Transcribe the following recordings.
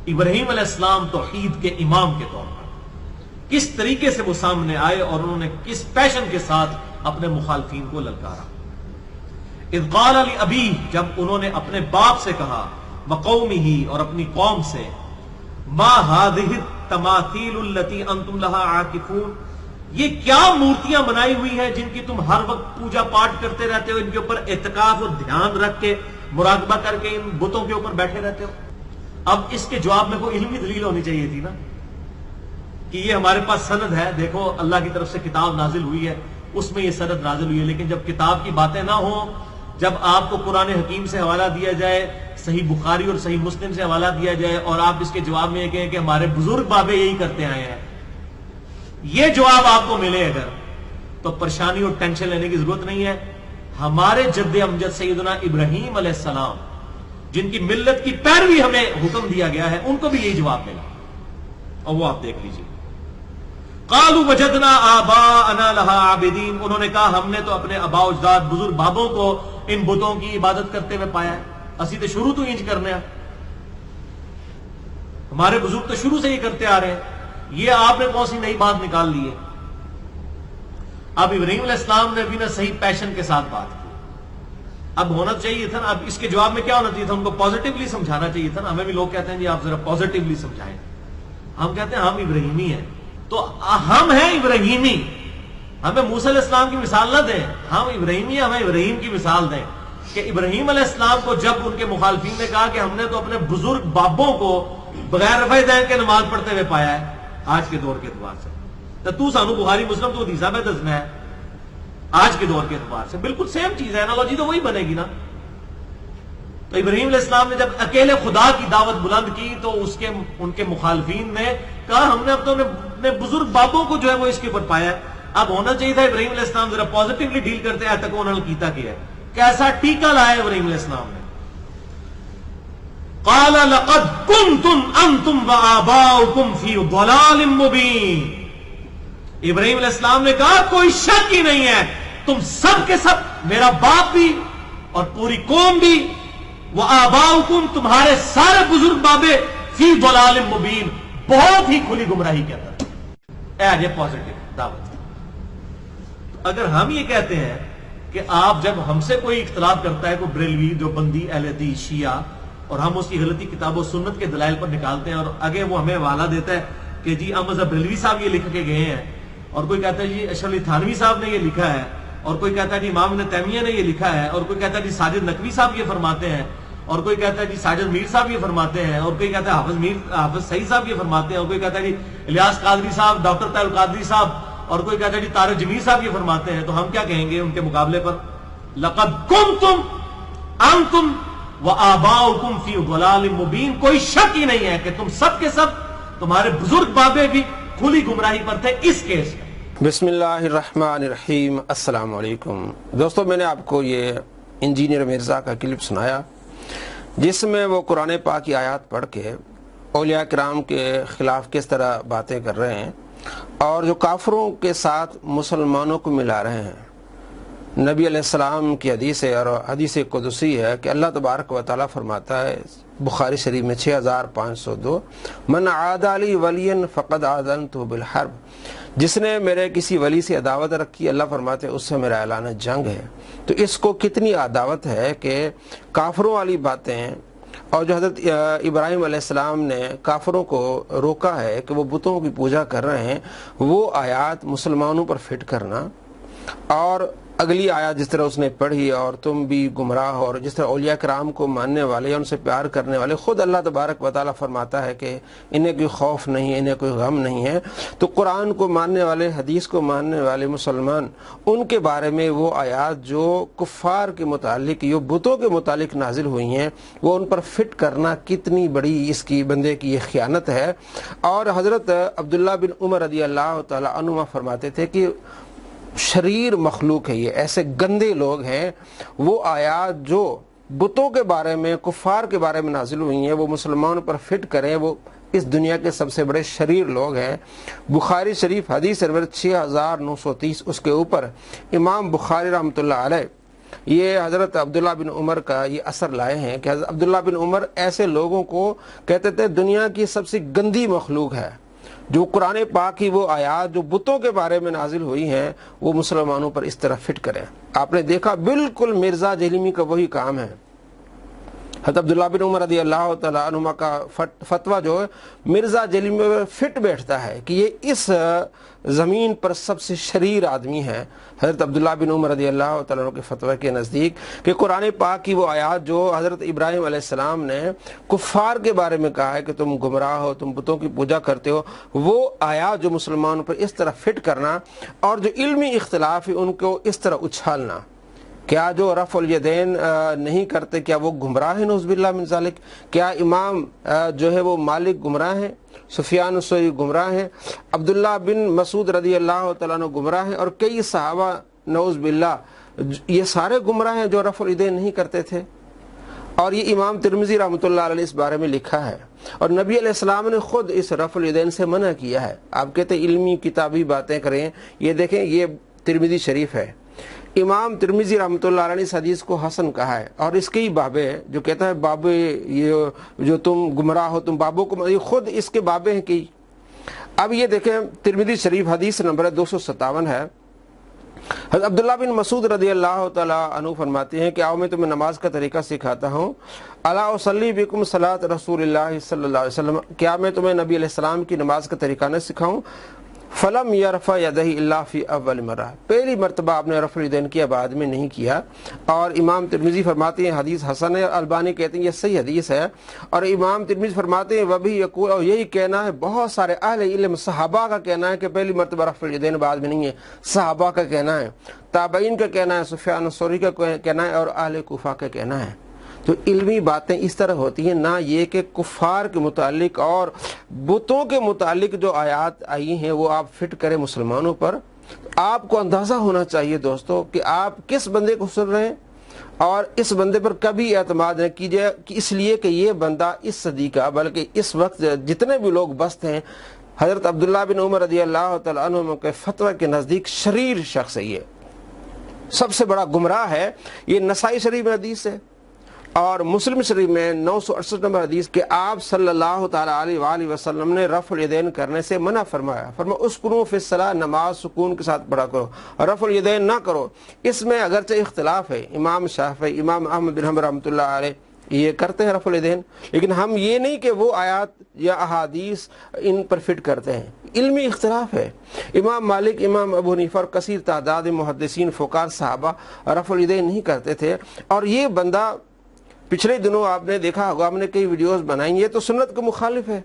ابراہیم علیہ السلام توحید کے امام کے طور پر کس طریقے سے وہ سامنے آئے اور انہوں نے کس پیشن کے ساتھ اپنے مخالفین کو للکارا۔ اذ قال لأبیہ، جب انہوں نے اپنے باپ سے کہا، وقومہ، اور اپنی قوم سے، ما هذه التماثیل التي انتم لها عاکفون، یہ کیا مورتیاں بنائی ہوئی ہیں جن کی تم ہر وقت پوجا پاٹ کرتے رہتے ہو، ان کے اوپر اعتکاف اور دھیان رکھ کے مراقبہ کر کے ان بتوں کے اوپر بیٹھے رہتے ہو؟ اب اس کے جواب میں کوئی علمی دلیل ہونی چاہیے تھی نا، کہ یہ ہمارے پاس سند ہے، دیکھو اللہ کی طرف سے کتاب نازل ہوئی ہے، اس میں یہ سند نازل ہوئی ہے۔ لیکن جب کتاب کی باتیں نہ ہوں، جب آپ کو قرآن حکیم سے حوالہ دیا جائے، صحیح بخاری اور صحیح مسلم سے حوالہ دیا جائے، اور آپ اس کے جواب میں یہ کہیں کہ ہمارے بزرگ بابے یہی کرتے آئے ہیں، یہ جواب آپ کو ملے اگر، تو پریشانی اور ٹینشن لینے کی ضرورت نہیں ہے۔ ہمارے جد امجد سیدنا ابراہیم علیہ السلام، جن کی ملت کی پیروی ہمیں حکم دیا گیا ہے، ان کو بھی یہی جواب ملا، اور وہ آپ دیکھ لیجیے۔ قالوا وجدنا آباءنا لها عابدین، انہوں نے کہا ہم نے تو اپنے آباء و اجداد بزرگ بابوں کو ان بتوں کی عبادت کرتے ہوئے پایا ہے، اسی تو شروع تو انج کرنے ہیں، ہمارے بزرگ تو شروع سے یہ کرتے آ رہے ہیں، یہ آپ نے کون سی نئی بات نکال لی ہے؟ اب ابراہیم علیہ السلام نے بھی نا صحیح پیشن کے ساتھ بات کی، اب ہونا چاہیے تھا نا، اب اس کے جواب میں کیا ہونا چاہیے تھا؟ ان کو پازیٹیولی سمجھانا چاہیے تھا نا۔ ہمیں بھی لوگ کہتے ہیں جی آپ ذرا پازیٹیولی سمجھائیں، ہم کہتے ہیں ہم ابراہیمی ہیں، تو ہم ہیں ابراہیمی، ہمیں موسیٰ علیہ السلام کی مثال نہ دیں، ہم ابراہیمی ہیں، ہمیں ابراہیم کی مثال دیں کہ ابراہیم علیہ السلام کو جب ان کے مخالفین نے کہا کہ ہم نے تو اپنے بزرگ بابوں کو بغیر رفع دین کے نماز پڑھتے ہوئے پایا ہے آج کے دور کے اعتبار سے، تو سانو بخاری مسلم تو حدیث میں دسنا ہے آج کے دور کے اعتبار سے، بالکل سیم چیز ہے، انالوجی تو وہی بنے گی نا۔ تو ابراہیم علیہ السلام نے جب اکیلے خدا کی دعوت بلند کی تو ان کے مخالفین نے کہا ہم نے اب تو اپنے بزرگ بابوں کو جو ہے وہ اس کے اوپر پایا ہے۔ اب ہونا چاہیے تھا ابراہیم علیہ السلام ذرا پازیٹیولی ڈیل کرتے ہیں، تک انہوں نے کیتا کیا ہے، کیسا ٹیکا لایا ابراہیم علیہ السلام نے۔ قال لقد كنتم انتم وآباؤكم في ضلال مبين، ابراہیم علیہ السلام نے کہا کوئی شک ہی نہیں ہے، تم سب کے سب، میرا باپ بھی اور پوری قوم بھی، وآباؤکم، تمہارے سارے بزرگ بابے، فی ضلال مبین، بہت ہی کھلی گمراہی کے اندر۔ یہ پازیٹیو دعوت۔ اگر ہم یہ کہتے ہیں کہ آپ جب ہم سے کوئی اختلاف کرتا ہے، کوئی بریلوی، دیوبندی، اہل حدیث، شیعہ، اور ہم اس کی غلطی کتاب و سنت کے دلائل پر نکالتے ہیں، اور آگے وہ ہمیں حوالہ دیتا ہے کہ جی احمد بریلوی صاحب یہ لکھ کے گئے ہیں، اور کوئی کہتا ہے جی اشرف علی تھانوی صاحب نے یہ لکھا ہے، اور کوئی کہتا ہے جی امام ابن تیمیہ نے یہ لکھا ہے، اور کوئی کہتا ہے جی ساجد نقوی صاحب یہ فرماتے ہیں، اور کوئی کہتا ہے جی ساجد میر صاحب یہ فرماتے ہیں، اور کوئی کہتا ہے حافظ سعید صاحب یہ فرماتے ہیں، اور کوئی کہتا ہے جی الیاس قادری صاحب، ڈاکٹر طاہر القادری صاحب، اور کوئی کہتا ہے جی طارق جمیل صاحب یہ فرماتے ہیں، تو ہم کیا کہیں گے ان کے مقابلے پر؟ لقد کنتم انتم وآباؤکم فی ضلال مبین، کوئی شک ہی نہیں ہے کہ تم سب کے سب، تمہارے بزرگ بابے بھی کھلی گمراہی پر تھے اس کیس میں۔ بسم اللہ الرحمن الرحیم۔ السلام علیکم دوستو، میں نے آپ کو یہ انجینئر مرزا کا کلپ سنایا جس میں وہ قرآن پاک کی آیات پڑھ کے اولیاء کرام کے خلاف کس طرح باتیں کر رہے ہیں اور جو کافروں کے ساتھ مسلمانوں کو ملا رہے ہیں۔ نبی علیہ السلام کی حدیث ہے اور حدیث قدسی ہے کہ اللہ تبارک و تعالیٰ فرماتا ہے بخاری شریف میں 6502، من عادى لي وليا فقد آذنته بالحرب، جس نے میرے کسی ولی سے عداوت رکھی، اللہ فرماتے ہیں اس سے میرا اعلان جنگ ہے۔ تو اس کو کتنی عداوت ہے کہ کافروں والی باتیں، اور جو حضرت ابراہیم علیہ السلام نے کافروں کو روکا ہے کہ وہ بتوں کی پوجا کر رہے ہیں، وہ آیات مسلمانوں پر فٹ کرنا، اور اگلی آیات جس طرح اس نے پڑھی اور تم بھی گمراہ، اور جس طرح اولیاء کرام کو ماننے والے یا ان سے پیار کرنے والے، خود اللہ تبارک و تعالیٰ فرماتا ہے کہ انہیں کوئی خوف نہیں ہے، انہیں کوئی غم نہیں ہے۔ تو قرآن کو ماننے والے، حدیث کو ماننے والے مسلمان، ان کے بارے میں وہ آیات جو کفار کے متعلق، جو بتوں کے متعلق نازل ہوئی ہیں، وہ ان پر فٹ کرنا کتنی بڑی اس کی بندے کی یہ خیانت ہے۔ اور حضرت عبداللہ بن عمر رضی اللہ تعالیٰ عنہما فرماتے تھے کہ شریر مخلوق ہے، یہ ایسے گندے لوگ ہیں، وہ آیات جو بتوں کے بارے میں، کفار کے بارے میں نازل ہوئی ہیں، وہ مسلمانوں پر فٹ کریں، وہ اس دنیا کے سب سے بڑے شریر لوگ ہیں۔ بخاری شریف حدیث نمبر 6930، اس کے اوپر امام بخاری رحمۃ اللہ علیہ یہ حضرت عبداللہ بن عمر کا یہ اثر لائے ہیں کہ حضرت عبداللہ بن عمر ایسے لوگوں کو کہتے تھے دنیا کی سب سے گندی مخلوق ہے، جو قرآن پاک کی وہ آیات جو بتوں کے بارے میں نازل ہوئی ہیں وہ مسلمانوں پر اس طرح فٹ کریں۔ آپ نے دیکھا بالکل مرزا جہلمی کا وہی کام ہے۔ حضرت عبداللہ بن عمر رضی اللہ تعالیٰ عنہما کا فتویٰ جو ہے مرزا جہلمی میں فٹ بیٹھتا ہے کہ یہ اس زمین پر سب سے شریر آدمی ہے۔ حضرت عبداللہ بن عمر رضی اللہ تعالیٰ عنہ کے فتویٰ کے نزدیک کہ قرآن پاک کی وہ آیات جو حضرت ابراہیم علیہ السلام نے کفار کے بارے میں کہا ہے کہ تم گمراہ ہو، تم بتوں کی پوجا کرتے ہو، وہ آیات جو مسلمانوں پر اس طرح فٹ کرنا اور جو علمی اختلاف ہے ان کو اس طرح اچھالنا، کیا جو رفع الیدین نہیں کرتے کیا وہ گمراہ ہیں؟ نعوذ باللہ من ذالک۔ کیا امام جو ہے وہ مالک گمراہ ہیں، سفیان الثوری گمراہ ہیں، عبداللہ بن مسعود رضی اللہ تعالیٰ عنہ گمراہ ہیں، اور کئی صحابہ نعوذ باللہ یہ سارے گمراہ ہیں جو رفع الیدین نہیں کرتے تھے؟ اور یہ امام ترمذی رحمۃ اللہ علیہ اس بارے میں لکھا ہے، اور نبی علیہ السلام نے خود اس رفع الیدین سے منع کیا ہے۔ آپ کہتے ہیں علمی کتابی باتیں کریں، یہ دیکھیں یہ ترمذی شریف ہے، امام ترمذی رحمۃ اللہ علیہ نے اس حدیث کو حسن کہا ہے، اور اس کی بابیں جو کہتا ہے بابے یہ جو تم گمراہ ہو تم بابوں کو، یہ خود اس کے بابیں ہیں کی۔ اب یہ دیکھیں ترمذی شریف حدیث نمبر 257 ہے۔ حضرت عبداللہ بن مسعود رضی اللہ تعالیٰ عنہ فرماتے ہیں کہ آؤ میں تمہیں نماز کا طریقہ سکھاتا ہوں، الا اصلی بکم صلاۃ رسول اللہ صلی اللہ علیہ وسلم، کیا میں تمہیں نبی علیہ السلام کی نماز کا طریقہ نہ سکھاؤں؟ فلم یرفع یدہ الا فی اول مرہ، پہلی مرتبہ آپ نے رفع الیدین کیا، بعد میں نہیں کیا۔ اور امام ترمذی فرماتے ہیں حدیث حسن ہے، البانی کہتے ہیں یہ صحیح حدیث ہے، اور امام ترمذی فرماتے ہیں وبہ یقول، اور یہی کہنا ہے بہت سارے اہل علم صحابہ کا کہنا ہے کہ پہلی مرتبہ رفع الیدین بعد میں نہیں ہے، صحابہ کا کہنا ہے، تابعین کا کہنا ہے، سفیان الثوری کا کہنا ہے، اور اہل کوفہ کا کہنا ہے۔ تو علمی باتیں اس طرح ہوتی ہیں، نہ یہ کہ کفار کے متعلق اور بتوں کے متعلق جو آیات آئی ہیں وہ آپ فٹ کریں مسلمانوں پر۔ آپ کو اندازہ ہونا چاہیے دوستو کہ آپ کس بندے کو سن رہے ہیں، اور اس بندے پر کبھی اعتماد نہ کیجیے کہ اس لیے کہ یہ بندہ اس صدی کا، بلکہ اس وقت جتنے بھی لوگ بست ہیں حضرت عبداللہ بن عمر رضی اللہ تعالیٰ عنہ کے فتویٰ کے نزدیک شریر شخص ہے، یہ سب سے بڑا گمراہ ہے۔ یہ نسائی شریف میں حدیث ہے، اور مسلم شریف میں 968 نمبر حدیث کہ آپ صلی اللہ تعالیٰ علیہ وآلہ وسلم نے رفع الیدین کرنے سے منع فرمایا، فرمایا اسکنوا فی الصلاۃ، نماز سکون کے ساتھ پڑھا کرو، رفع الیدین نہ کرو۔ اس میں اگرچہ اختلاف ہے، امام شافعی، امام احمد بن حنبل رحمۃ اللہ علیہ یہ کرتے ہیں رفع الیدین، لیکن ہم یہ نہیں کہ وہ آیات یا احادیث ان پر فٹ کرتے ہیں، علمی اختلاف ہے۔ امام مالک، امام ابو حنیفہ اور کثیر تعداد محدثین فقہاء صحابہ رفع الیدین نہیں کرتے تھے، اور یہ بندہ پچھلے دنوں آپ نے دیکھا ہوگا ہم نے کئی ویڈیوز بنائیں، یہ تو سنت کے مخالف ہے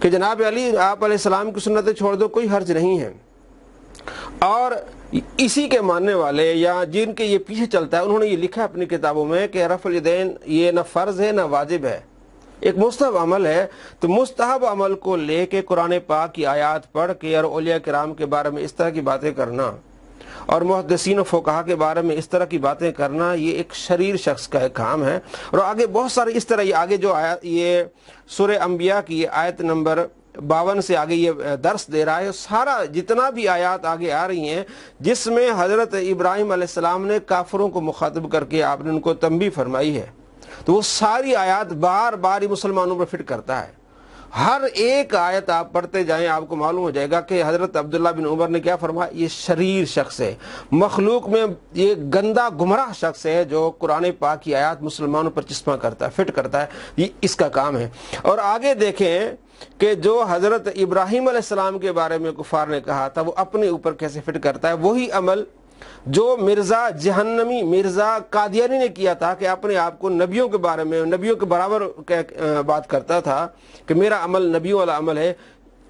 کہ جناب علی آپ علیہ السلام کی سنتیں چھوڑ دو، کوئی حرج نہیں ہے۔ اور اسی کے ماننے والے یا جن کے یہ پیچھے چلتا ہے انہوں نے یہ لکھا اپنی کتابوں میں کہ رفع الیدین یہ نہ فرض ہے نہ واجب ہے، ایک مستحب عمل ہے۔ تو مستحب عمل کو لے کے قرآن پاک کی آیات پڑھ کے اور اولیاء کرام کے بارے میں اس طرح کی باتیں کرنا اور محدثین و فقہا کے بارے میں اس طرح کی باتیں کرنا، یہ ایک شریر شخص کا ایک کام ہے۔ اور آگے بہت سارے اس طرح یہ آگے جو آیات، یہ سورہ انبیاء کی آیت نمبر 52 سے آگے یہ درس دے رہا ہے، سارا جتنا بھی آیات آگے آ رہی ہیں جس میں حضرت ابراہیم علیہ السلام نے کافروں کو مخاطب کر کے آپ نے ان کو تنبیہ فرمائی ہے، تو وہ ساری آیات بار بار ہی مسلمانوں پر فٹ کرتا ہے۔ ہر ایک آیت آپ پڑھتے جائیں آپ کو معلوم ہو جائے گا کہ حضرت عبداللہ بن عمر نے کیا فرمایا، یہ شریر شخص ہے، مخلوق میں یہ گندا گمراہ شخص ہے جو قرآن پاک کی آیات مسلمانوں پر چسپاں کرتا ہے، فٹ کرتا ہے، یہ اس کا کام ہے۔ اور آگے دیکھیں کہ جو حضرت ابراہیم علیہ السلام کے بارے میں کفار نے کہا تھا وہ اپنے اوپر کیسے فٹ کرتا ہے، وہی عمل جو مرزا جہنمی مرزا قادیانی نے کیا تھا کہ اپنے آپ کو نبیوں کے بارے میں نبیوں کے برابر بات کرتا تھا کہ میرا عمل نبیوں والا عمل ہے،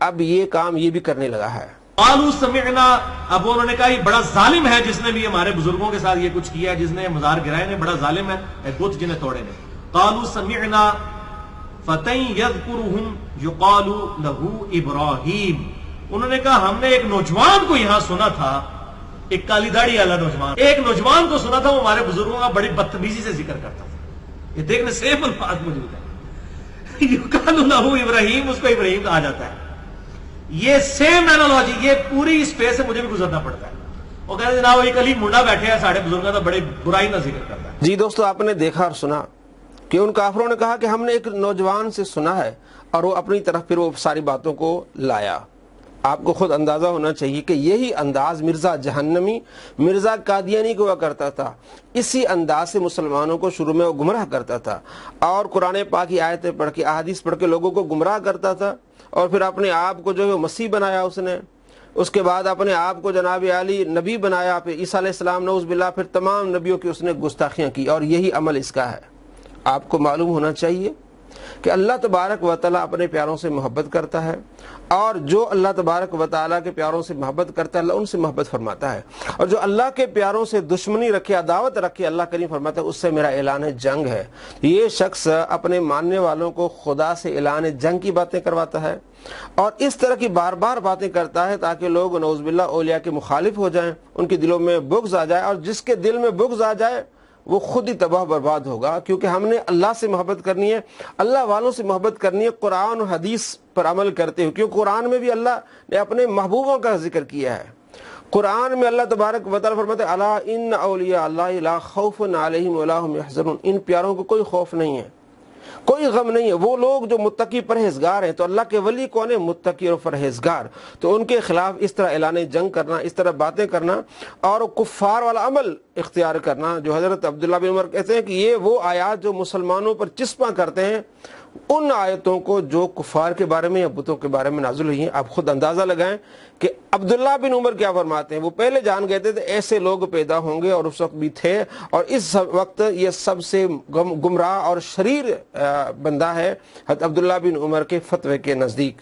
اب یہ کام یہ بھی کرنے لگا ہے۔ قالوا سمعنا، اب انہوں نے کہا یہ بڑا ظالم ہے جس نے بھی ہمارے بزرگوں کے ساتھ یہ کچھ کیا ہے، جس نے مزار گرائے نے، بڑا ظالم ہے، بت جنہیں توڑے نے۔ قالوا سمعنا فتى يذكرهم يقال له ابراہیم، انہوں نے کہا ہم نے ایک نوجوان کو یہاں سنا تھا، ایک کالی داڑھی والا نوجوان، ایک نوجوان کو سنا تھا وہ ہمارے بزرگوں کا بڑی بدتمیزی سے ذکر کرتا تھا۔ یہ دیکھنے سیف الفاظ موجود ہے، یقال له ابراہیم، اس کو ابراہیم کہا جاتا ہے۔ یہ سیم اینالوجی، یہ پوری اسپیس سے مجھے بھی گزرنا پڑتا ہے۔ وہ کہتے جناب ایک علی منڈا بیٹھے ہیں ساڑھے بزرگوں کا بڑے برائی نہ ذکر کرتا ہے. جی دوستو، آپ نے دیکھا اور سنا کہ ان کافروں نے کہا کہ ہم نے ایک نوجوان سے سنا ہے، اور وہ اپنی طرف پھر وہ ساری باتوں کو لایا. آپ کو خود اندازہ ہونا چاہیے کہ یہی انداز مرزا جہنمی، مرزا قادیانی کو ہوا کرتا تھا. اسی انداز سے مسلمانوں کو شروع میں وہ گمراہ کرتا تھا، اور قرآن پاک کی آیتیں پڑھ کے، احادیث پڑھ کے لوگوں کو گمراہ کرتا تھا، اور پھر اپنے آپ کو جو ہے مسیح بنایا اس نے. اس کے بعد اپنے آپ کو جناب علی نبی بنایا، پھر عیسیٰ علیہ السلام نعوذ باللہ، پھر تمام نبیوں کی اس نے گستاخیاں کی، اور یہی عمل اس کا ہے. آپ کو معلوم ہونا چاہیے کہ اللہ تبارک و تعالیٰ اپنے پیاروں سے محبت کرتا ہے، اور جو اللہ تبارک و تعالیٰ کے پیاروں سے محبت کرتا ہے اللہ ان سے محبت فرماتا ہے، اور جو اللہ کے پیاروں سے دشمنی رکھے، عداوت رکھے، اللہ کریم فرماتا ہے اس سے میرا اعلان جنگ ہے. یہ شخص اپنے ماننے والوں کو خدا سے اعلان جنگ کی باتیں کرواتا ہے، اور اس طرح کی بار بار باتیں کرتا ہے تاکہ لوگ نعوذ باللہ اولیاء کے مخالف ہو جائیں، ان کے دلوں میں بغض آ جائے، اور جس کے دل میں بغض آ جائے وہ خود ہی تباہ برباد ہوگا. کیونکہ ہم نے اللہ سے محبت کرنی ہے، اللہ والوں سے محبت کرنی ہے قرآن و حدیث پر عمل کرتے ہوئے. کیونکہ قرآن میں بھی اللہ نے اپنے محبوبوں کا ذکر کیا ہے. قرآن میں اللہ تبارک و تعالیٰ فرماتے ہیں الا ان اولیاء اللہ لا خوف علیہم ولا هم یحزنون. ان پیاروں کو کوئی خوف نہیں ہے، کوئی غم نہیں ہے. وہ لوگ جو متقی پرہیزگار ہیں. تو اللہ کے ولی کون ہے؟ متقی اور پرہیزگار. تو ان کے خلاف اس طرح اعلان جنگ کرنا، اس طرح باتیں کرنا، اور کفار والا عمل اختیار کرنا، جو حضرت عبداللہ بن عمر کہتے ہیں کہ یہ وہ آیات جو مسلمانوں پر چسپاں کرتے ہیں، ان آیتوں کو جو کفار کے بارے میں یا بتوں کے بارے میں نازل ہوئی ہیں. آپ خود اندازہ لگائیں کہ عبداللہ بن عمر کیا فرماتے ہیں. وہ پہلے جان گئے تھے ایسے لوگ پیدا ہوں گے، اور اس وقت بھی تھے، اور اس وقت یہ سب سے گمراہ اور شریر بندہ ہے حضرت عبداللہ بن عمر کے فتوے کے نزدیک.